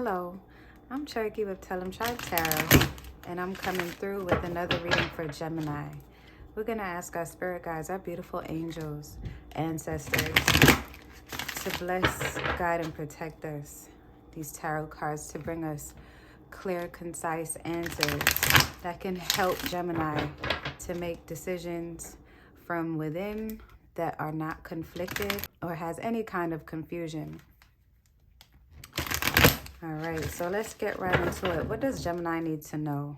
Hello, I'm Cherokee with Tellemtribe Tarot, and I'm coming through with another reading for Gemini. We're going to ask our spirit guides, our beautiful angels, ancestors, to bless, guide, and protect us. These tarot cards to bring us clear, concise answers that can help Gemini to make decisions from within that are not conflicted or has any kind of confusion. All right, so let's get right into it. What does Gemini need to know?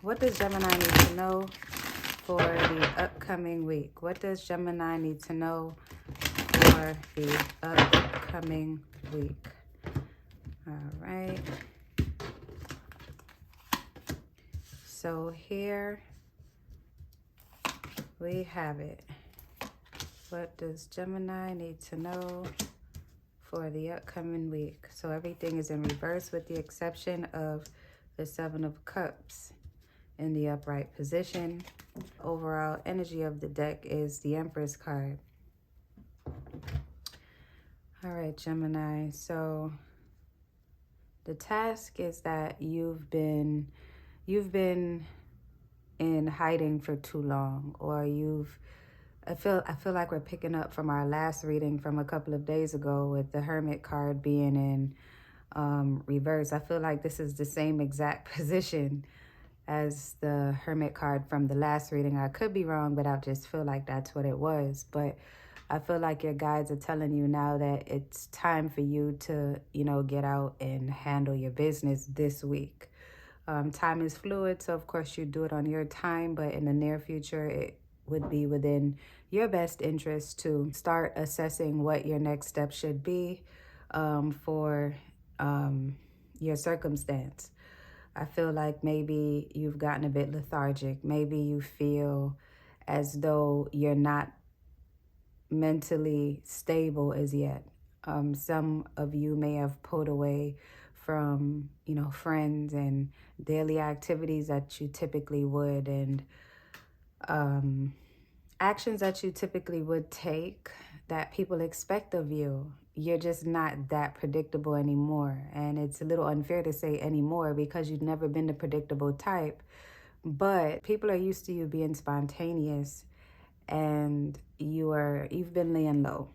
What does Gemini need to know for the upcoming week? What does Gemini need to know for the upcoming week? All right. So here we have it. What does Gemini need to know for the upcoming week? So everything is in reverse with the exception of the Seven of Cups in the upright position. Overall energy of the deck is the Empress card. All right, Gemini. So the task is that you've been in hiding for too long, or I feel like we're picking up from our last reading from a couple of days ago with the Hermit card being in reverse. I feel like this is the same exact position as the Hermit card from the last reading. I could be wrong, but I just feel like that's what it was. But I feel like your guides are telling you now that it's time for you to, get out and handle your business this week. Time is fluid, so of course you do it on your time, but in the near future, it would be within your best interest to start assessing what your next step should be for your circumstance. I feel like maybe you've gotten a bit lethargic. Maybe you feel as though you're not mentally stable as yet. Some of you may have pulled away from, friends and daily activities that you typically would, and actions that you typically would take that people expect of you. You're just not that predictable anymore. And it's a little unfair to say anymore because you've never been the predictable type. But people are used to you being spontaneous, and you've been laying low.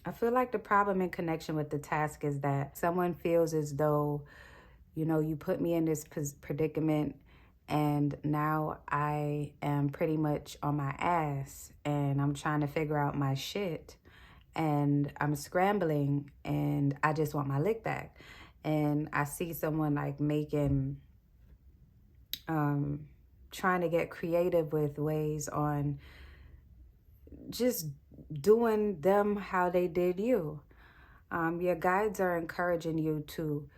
I feel like the problem in connection with the task is that someone feels as though, you put me in this predicament, and now I am pretty much on my ass and I'm trying to figure out my shit and I'm scrambling and I just want my lick back. And I see someone like trying to get creative with ways on just doing them how they did you. Your guides are encouraging you to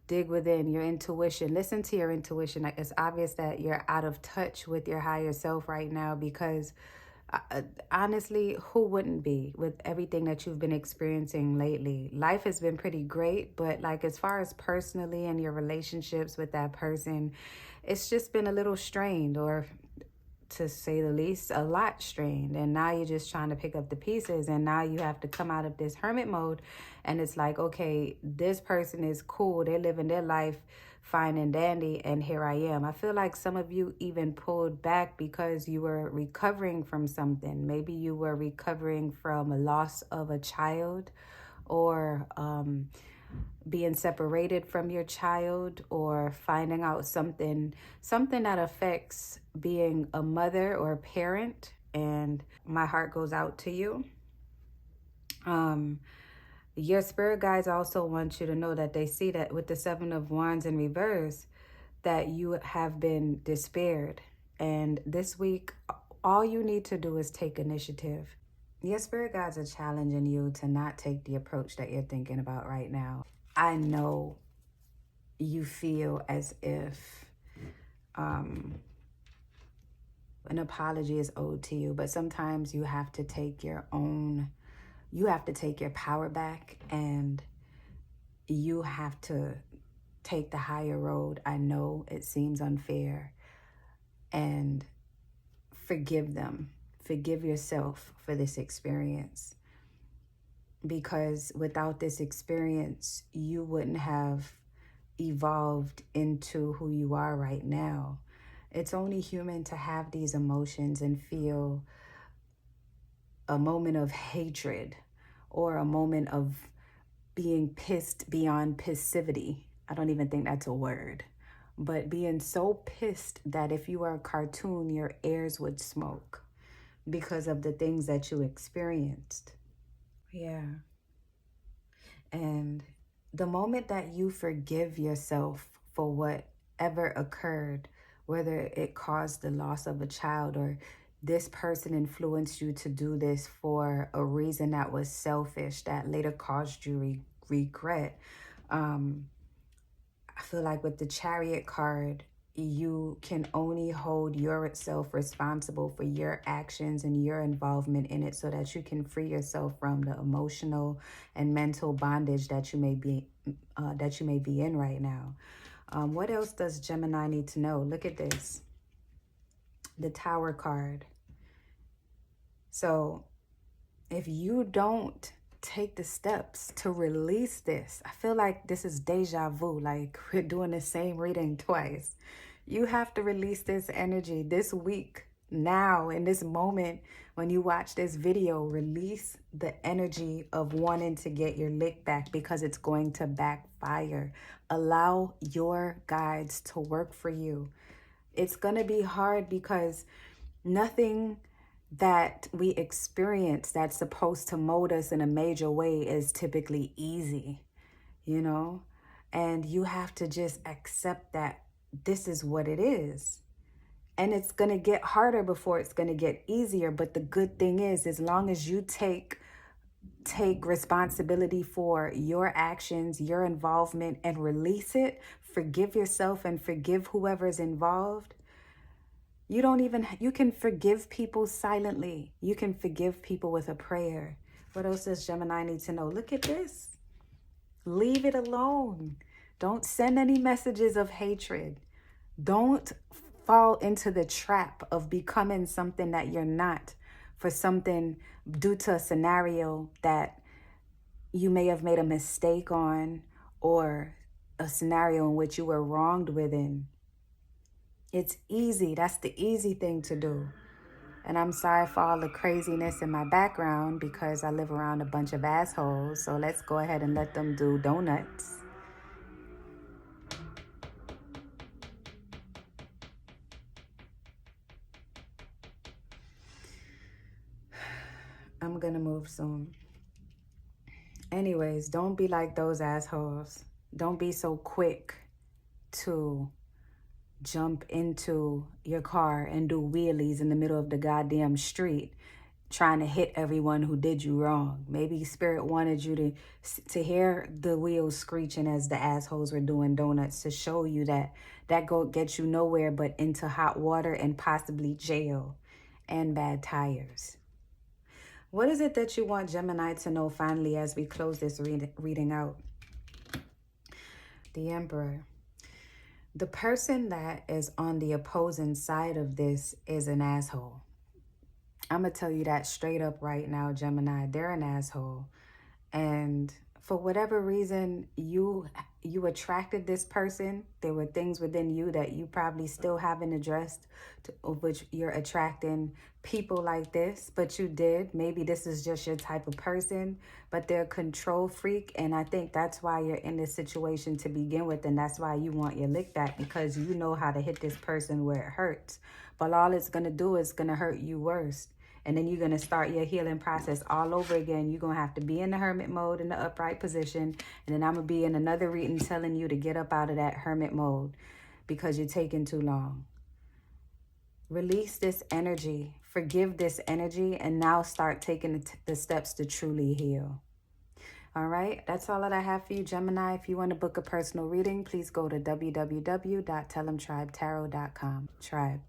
dig within your intuition. Listen to your intuition. It's obvious that you're out of touch with your higher self right now because honestly, who wouldn't be with everything that you've been experiencing lately? Life has been pretty great, but like as far as personally and your relationships with that person, it's just been a little strained, or to say the least, a lot strained. And now you're just trying to pick up the pieces, and now you have to come out of this hermit mode. And it's like, okay, this person is cool, they're living their life fine and dandy, and here I am. I feel like some of you even pulled back because you were recovering from something. Maybe you were recovering from a loss of a child, or being separated from your child, or finding out something that affects being a mother or a parent. And my heart goes out to you. Your spirit guides also want you to know that they see that with the Seven of Wands in reverse, that you have been despaired. And this week, all you need to do is take initiative. Your spirit guides are challenging you to not take the approach that you're thinking about right now. I know you feel as if an apology is owed to you, but sometimes you have to take your power back, and you have to take the higher road. I know it seems unfair, and forgive them. Forgive yourself for this experience. because without this experience, you wouldn't have evolved into who you are right now. It's only human to have these emotions and feel a moment of hatred or a moment of being pissed beyond passivity. I don't even think that's a word. But being so pissed that if you were a cartoon, your ears would smoke because of the things that you experienced. Yeah. And the moment that you forgive yourself for whatever occurred, whether it caused the loss of a child or this person influenced you to do this for a reason that was selfish, that later caused you regret. I feel like with the Chariot card, you can only hold yourself responsible for your actions and your involvement in it so that you can free yourself from the emotional and mental bondage that you may be in right now. What else does Gemini need to know? Look at this. The Tower card. So if you don't take the steps to release this, I feel like this is deja vu, like we're doing the same reading twice. You have to release this energy this week, now, in this moment. When you watch this video, release the energy of wanting to get your lick back, because it's going to backfire. Allow your guides to work for you. It's going to be hard because nothing that we experience that's supposed to mold us in a major way is typically easy, you know? And you have to just accept that this is what it is. And it's going to get harder before it's going to get easier. But the good thing is, as long as you take responsibility for your actions, your involvement, and release it, forgive yourself and forgive whoever's involved. You can forgive people silently. You can forgive people with a prayer. What else does Gemini need to know? Look at this. Leave it alone. Don't send any messages of hatred. Don't fall into the trap of becoming something that you're not for something due to a scenario that you may have made a mistake on, or a scenario in which you were wronged within. It's easy. That's the easy thing to do. And I'm sorry for all the craziness in my background because I live around a bunch of assholes. So let's go ahead and let them do donuts. I'm gonna move soon. Anyways, don't be like those assholes. Don't be so quick to jump into your car and do wheelies in the middle of the goddamn street trying to hit everyone who did you wrong. Maybe Spirit wanted you to hear the wheels screeching as the assholes were doing donuts to show you that go get you nowhere but into hot water and possibly jail and bad tires. What is it that you want Gemini to know finally as we close this reading out? The Emperor. The person that is on the opposing side of this is an asshole. I'm going to tell you that straight up right now, Gemini. They're an asshole. And for whatever reason, you attracted this person. There were things within you that you probably still haven't addressed, of which you're attracting people like this. But you did. Maybe this is just your type of person, but they're a control freak. And I think that's why you're in this situation to begin with. And that's why you want your lick back, because you know how to hit this person where it hurts. But all it's going to do is going to hurt you worse. And then you're going to start your healing process all over again. You're going to have to be in the hermit mode in the upright position. And then I'm going to be in another reading telling you to get up out of that hermit mode because you're taking too long. Release this energy. Forgive this energy. And now start taking the steps to truly heal. All right. That's all that I have for you, Gemini. If you want to book a personal reading, please go to www.tellemtribetarot.com. Tribe.